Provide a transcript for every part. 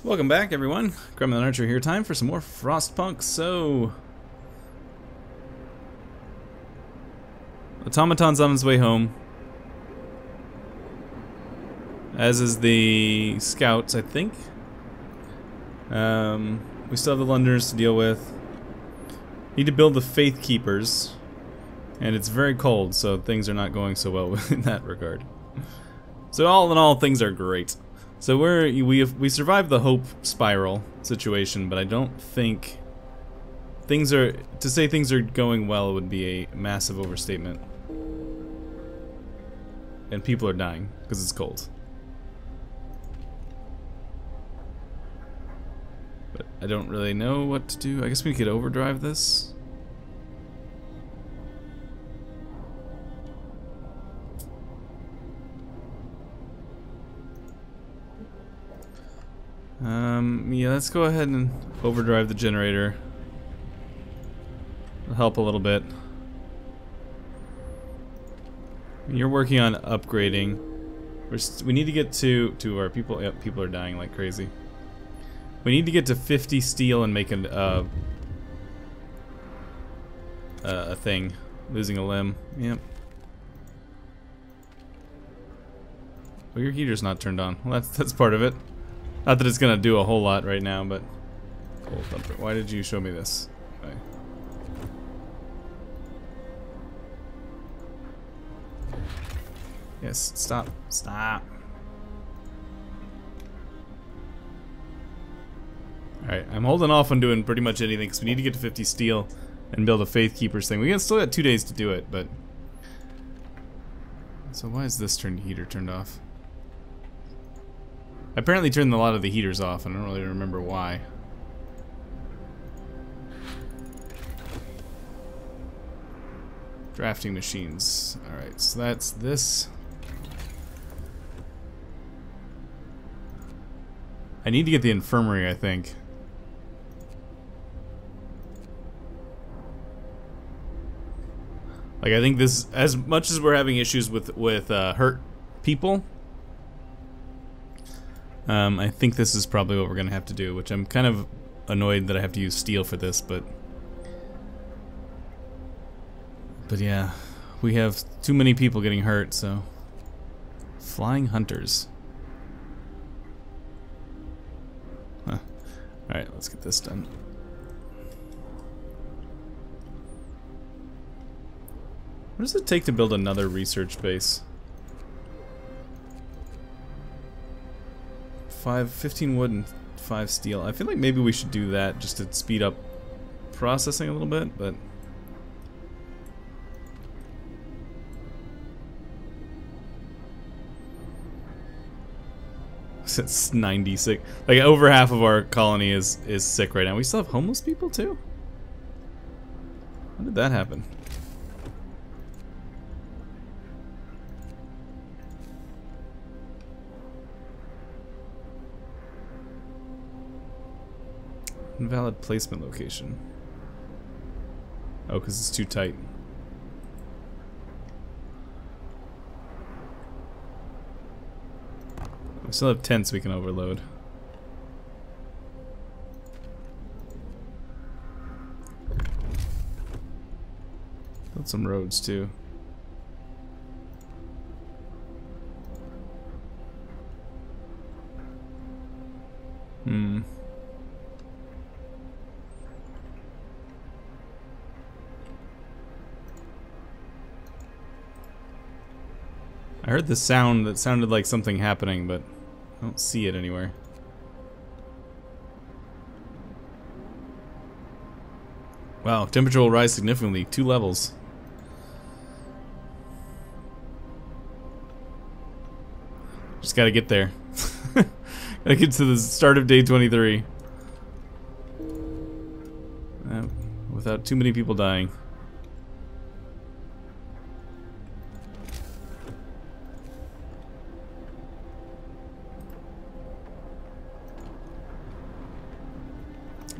Welcome back, everyone. Gremlin Archer here. Time for some more Frostpunk. So, Automaton's on his way home, as is the scouts, I think. We still have the Londoners to deal with. Need to build the Faith Keepers, and it's very cold, so things are not going so well in that regard. So all in all, things are great. So we survived the hope spiral situation, but I don't think things are, to say things are going well would be a massive overstatement. And people are dying because it's cold. But I don't really know what to do. I guess we could overdrive this. Yeah, let's go ahead and overdrive the generator. It'll help a little bit. You're working on upgrading. We need to get to our people. Yep, people are dying like crazy. We need to get to 50 steel and make a thing. Losing a limb. Yep. Well, your heater's not turned on. Well, that's part of it. Not that it's gonna do a whole lot right now, but why did you show me this? Okay. Yes, stop. Alright, I'm holding off on doing pretty much anything because we need to get to 50 steel and build a Faith Keepers thing. We still got 2 days to do it, but... So why is this heater turned off? I apparently turned a lot of the heaters off, and I don't really remember why. Drafting machines. Alright, so that's this. I need to get the infirmary, I think. Like, I think this, as much as we're having issues with hurt people, I think this is probably what we're gonna have to do, which I'm kind of annoyed that I have to use steel for this, but yeah, we have too many people getting hurt, so flying hunters. Huh. Alright, let's get this done. What does it take to build another research base? 15 wood and 5 steel. I feel like maybe we should do that just to speed up processing a little bit, but it's 96. Like over half of our colony is sick right now. We still have homeless people too? When did that happen? Invalid placement location. Oh, because it's too tight. We still have tents we can overload. Build some roads too. I heard this sound that sounded like something happening, but I don't see it anywhere. Wow, temperature will rise significantly, 2 levels. Just gotta get there. Gotta get to the start of day 23. Without too many people dying.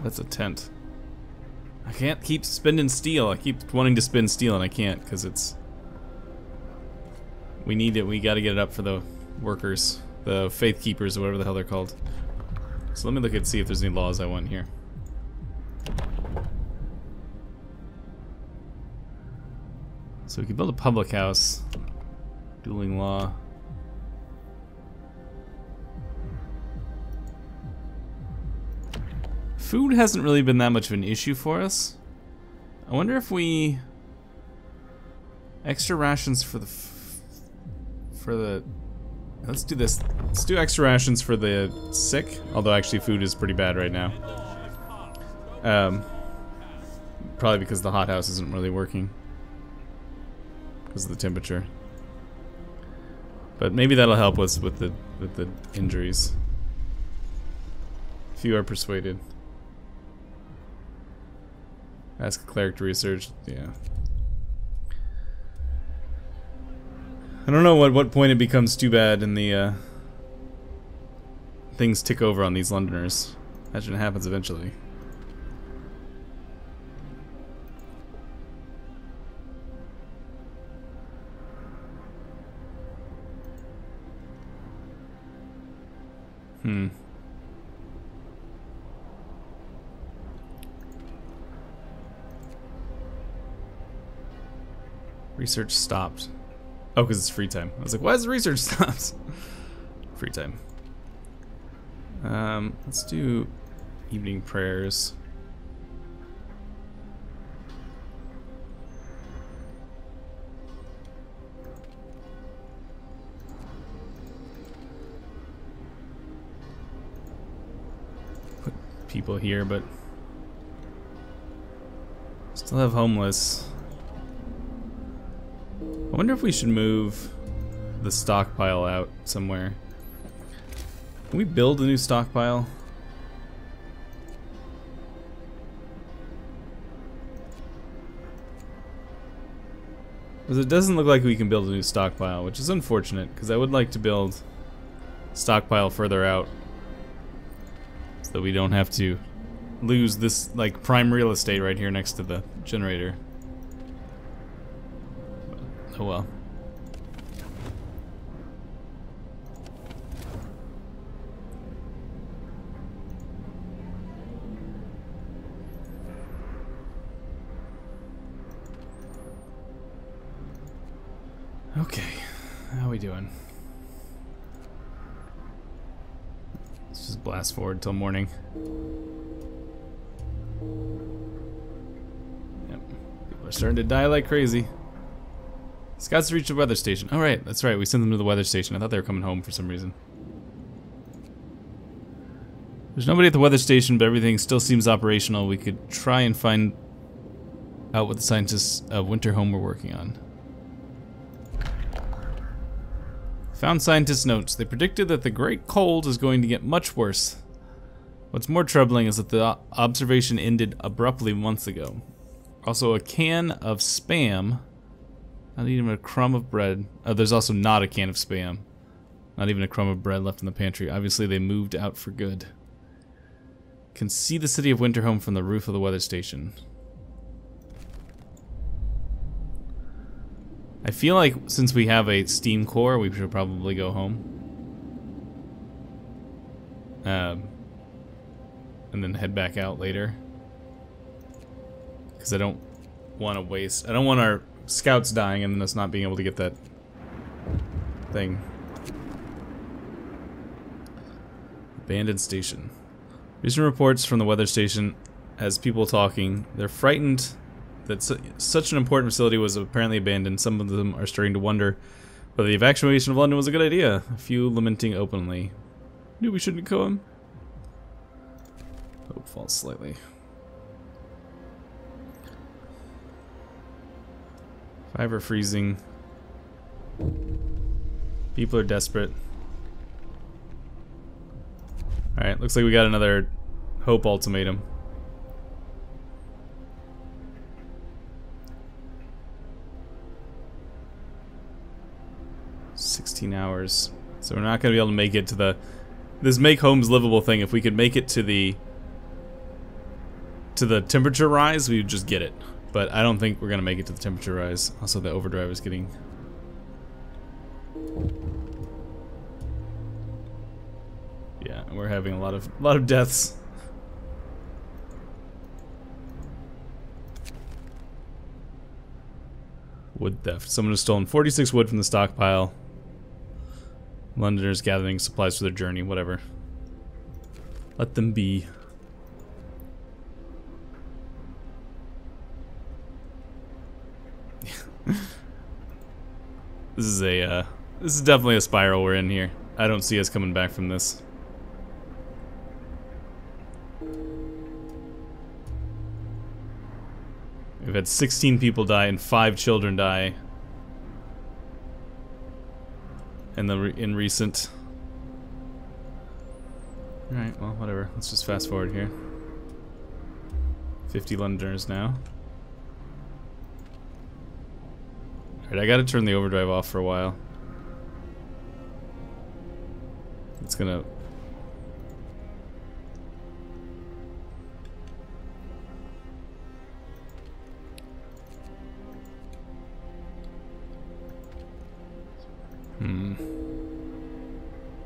That's a tent. I can't keep spending steel. I keep wanting to spend steel and I can't because it's... We need it. We gotta get it up for the workers. The Faith Keepers or whatever the hell they're called. So let me look and see if there's any laws I want here. So we could build a public house. Dueling law. Food hasn't really been that much of an issue for us. I wonder if we... Extra rations for the... Let's do this. Let's do extra rations for the sick. Although actually food is pretty bad right now. Probably because the hothouse isn't really working. Because of the temperature. But maybe that'll help us with the injuries. Few are persuaded. Ask a cleric to research. Yeah. I don't know at what point it becomes too bad and the things tick over on these Londoners. Imagine it happens eventually. Research stopped. Oh, because it's free time. I was like, why is the research stopped? Free time. Let's do evening prayers. Put people here, but still have homeless. I wonder if we should move the stockpile out somewhere. Can we build a new stockpile? Because it doesn't look like we can build a new stockpile, which is unfortunate, because I would like to build stockpile further out so that we don't have to lose this like prime real estate right here next to the generator. Oh well. Okay, how are we doing? Let's just blast forward till morning. Yep, people are starting to die like crazy. Scouts reached the weather station. Oh right, that's right, we sent them to the weather station. I thought they were coming home for some reason. There's nobody at the weather station, but everything still seems operational. We could try and find out what the scientists of Winterhome were working on. Found scientists' notes. They predicted that the Great Cold is going to get much worse. What's more troubling is that the observation ended abruptly months ago. Also, a can of Spam. Not even a crumb of bread. Oh, there's also not a can of Spam. Not even a crumb of bread left in the pantry. Obviously, they moved out for good. Can see the city of Winterhome from the roof of the weather station. I feel like since we have a steam core, we should probably go home. And then head back out later. Because I don't want to waste... I don't want our scouts dying and then us not being able to get that thing. Abandoned station. Recent reports from the weather station has people talking. They're frightened that such an important facility was apparently abandoned. Some of them are starting to wonder whether the evacuation of London was a good idea. A few lamenting openly. Knew we shouldn't come. Hope falls slightly. Five freezing. People are desperate. Alright, looks like we got another hope ultimatum. Hours. So we're not going to be able to make it to this make homes livable thing. If we could make it to the temperature rise, we would just get it. But I don't think we're going to make it to the temperature rise. Also, the overdrive is getting... Yeah, we're having a lot of deaths. Wood theft. Someone has stolen 46 wood from the stockpile. Londoners gathering supplies for their journey, whatever. Let them be. This is definitely a spiral we're in here. I don't see us coming back from this. We've had 16 people die and 5 children die in recent. Alright, well, whatever. Let's just fast forward here. 50 Londoners now. Alright, I gotta turn the overdrive off for a while. It's gonna...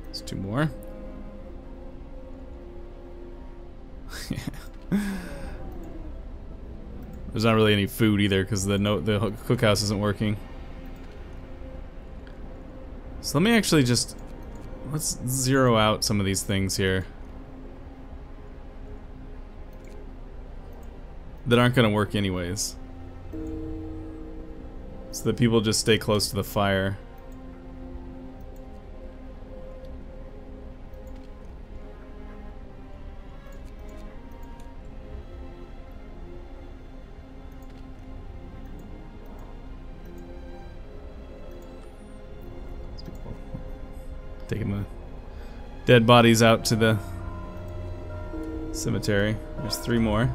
Let's do more. There's not really any food either because the cookhouse isn't working. So let me actually just let's zero out some of these things here that aren't going to work anyways, so that people just stay close to the fire. Taking the dead bodies out to the cemetery. There's 3 more.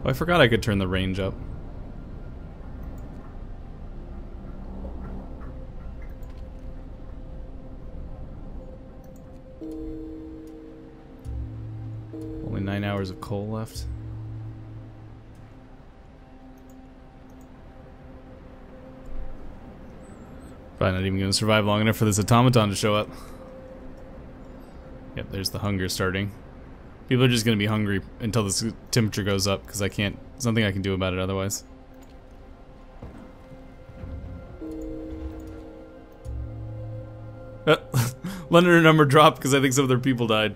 Oh, I forgot I could turn the range up. Only 9 hours of coal left. Probably not even going to survive long enough for this automaton to show up. Yep, there's the hunger starting. People are just going to be hungry until this temperature goes up, because there's nothing I can do about it otherwise. Londoner number dropped because I think some of their people died.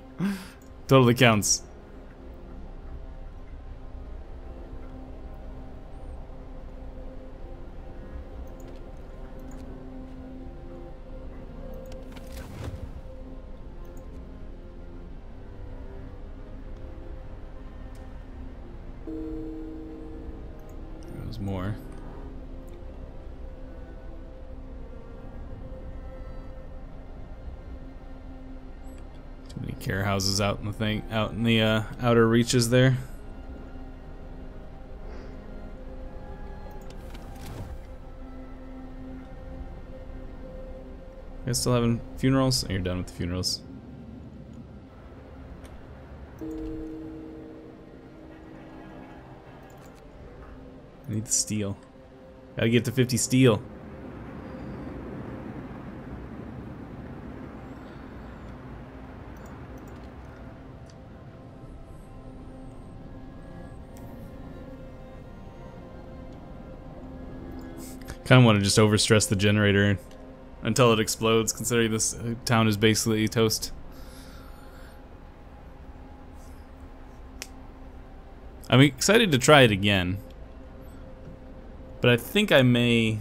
Totally counts. There's more. Too many care houses out in the outer reaches there. You guys still having funerals? Oh, you're done with the funerals. I need the steel. Gotta get to 50 steel. Kinda wanna just overstress the generator until it explodes, considering this town is basically toast. I'm excited to try it again. But I think I may...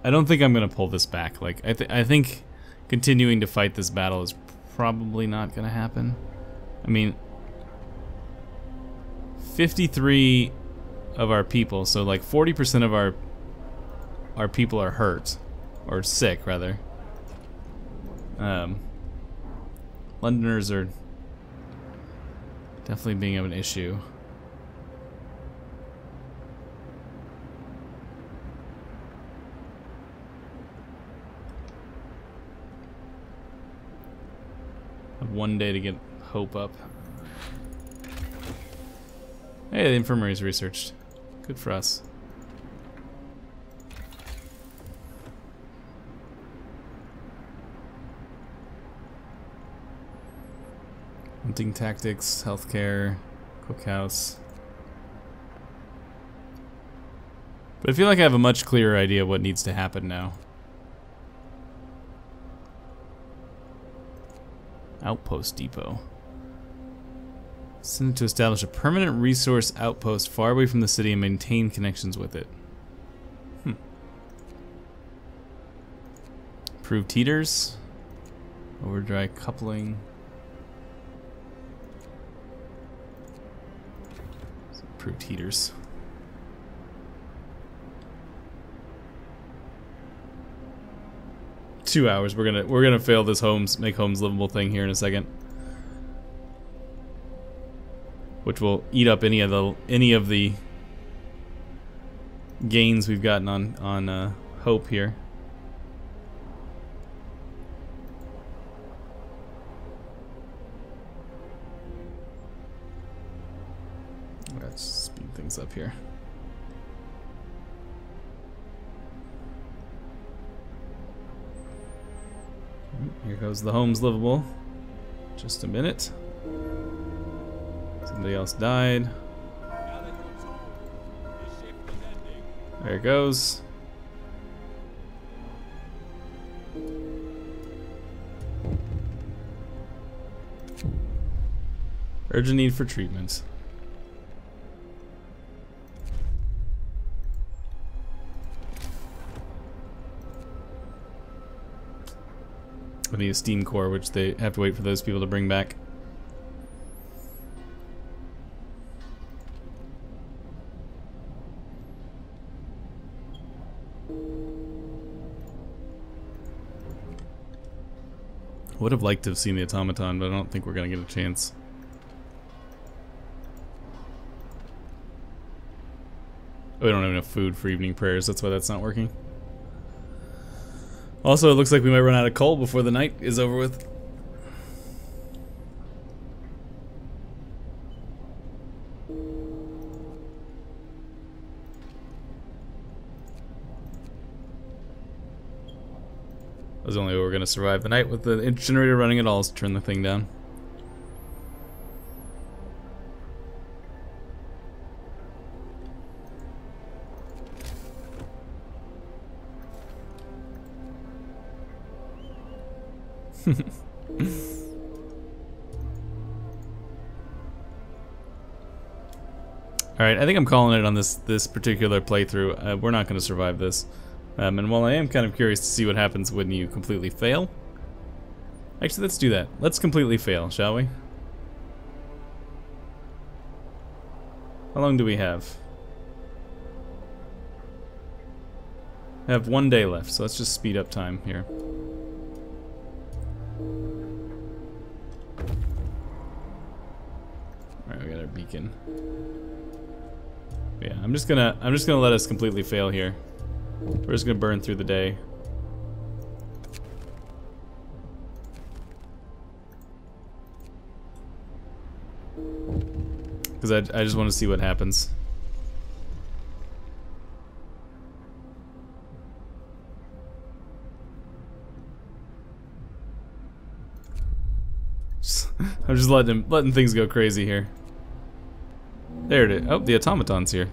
I don't think I'm gonna pull this back. Like, I think continuing to fight this battle is probably not gonna happen. I mean... 53 of our people, so like 40% of our people are hurt. Or sick, rather. Londoners are definitely being an issue. one day to get hope up. Hey, the infirmary is researched. Good for us. Hunting tactics, healthcare, cookhouse. But I feel like I have a much clearer idea of what needs to happen now. Outpost depot. Send it to establish a permanent resource outpost far away from the city and maintain connections with it. Improved heaters. Overdrive coupling. Improved heaters. Two hours. We're gonna fail this make homes livable thing here in a second, which will eat up any of the gains we've gotten on hope here. Let's speed things up here. Here goes the homes livable. Just a minute. Somebody else died. There it goes. Urgent need for treatment. I need a steam core, which they have to wait for those people to bring back. Would have liked to have seen the automaton, but I don't think we're gonna get a chance. Oh, we don't have enough food for evening prayers, that's why that's not working. Also, it looks like we might run out of coal before the night is over with. That's the only way we're gonna survive the night with the generator running at all is to turn the thing down. Alright, I think I'm calling it on this particular playthrough. We're not going to survive this. And while I am kind of curious to see what happens when you completely fail... Actually, let's do that. Let's completely fail, shall we? How long do we have? I have 1 day left, so let's just speed up time here. Alright, we got our beacon. But yeah, I'm just gonna let us completely fail here. We're just gonna burn through the day. Because I just want to see what happens. I'm just letting things go crazy here. There it is. Oh, the automaton's here.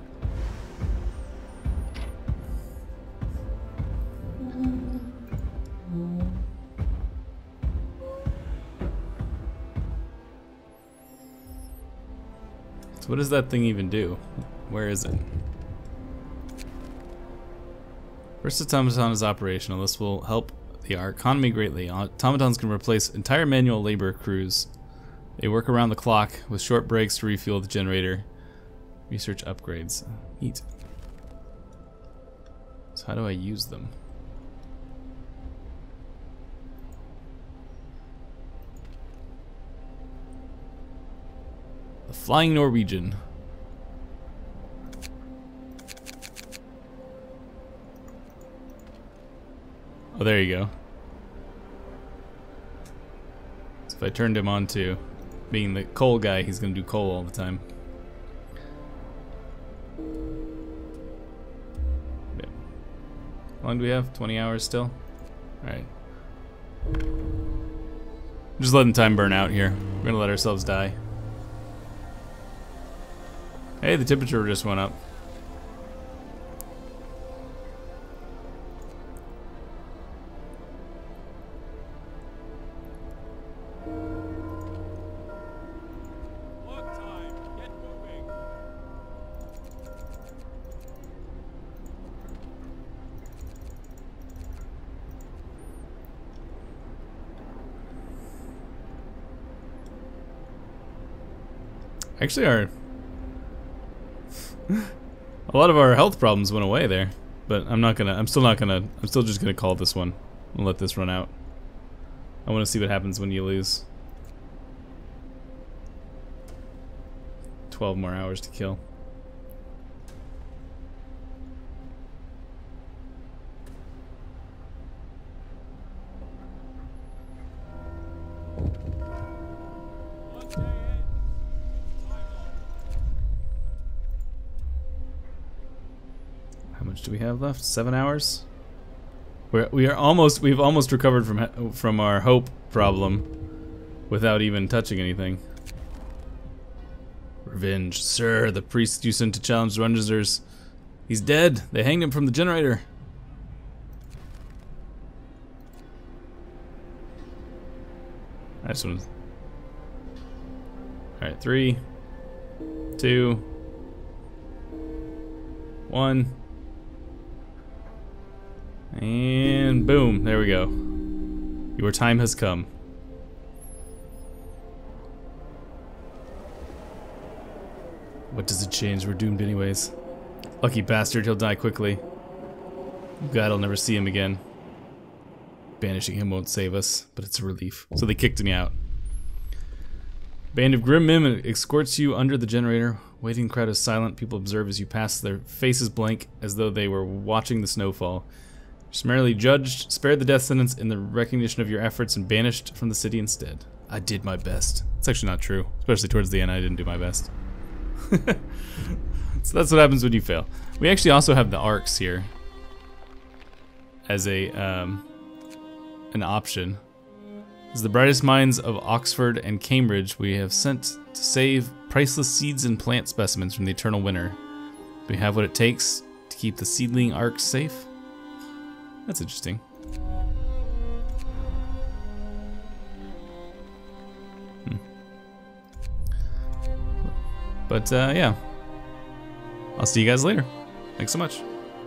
So what does that thing even do? Where is it? First automaton is operational. This will help our economy greatly. Automatons can replace entire manual labor crews. They work around the clock with short breaks to refuel the generator. Research upgrades. Neat. So how do I use them? The Flying Norwegian. Oh, there you go. It's If I turned him on to being the coal guy, he's gonna do coal all the time. Yeah. How long do we have? 20 hours still? Alright. Just letting time burn out here. We're gonna let ourselves die. Hey, the temperature just went up. Actually, a lot of our health problems went away there, but I'm still just gonna call this one and let this run out. I want to see what happens when you lose 12 more hours to kill. How much do we have left? 7 hours. We've almost recovered from our hope problem without even touching anything. Revenge, sir. The priest you sent to challenge the Rangers. He's dead. They hanged him from the generator. I just want to. All right, 3, 2, 1. And boom, there we go. Your time has come. What does it change? We're doomed anyways. Lucky bastard, he'll die quickly. God, I'll never see him again. Banishing him won't save us, but it's a relief. So they kicked me out. Band of grim men escorts you under the generator. Waiting crowd is silent. People observe as you pass, their faces blank as though they were watching the snowfall. Summarily judged, spared the death sentence in the recognition of your efforts, and banished from the city instead. I did my best. It's actually not true. Especially towards the end, I didn't do my best. So that's what happens when you fail. We actually also have the arcs here as a an option. As the brightest minds of Oxford and Cambridge we have sent to save priceless seeds and plant specimens from the eternal winter. Do we have what it takes to keep the seedling arcs safe? That's interesting. But yeah, I'll see you guys later. Thanks so much.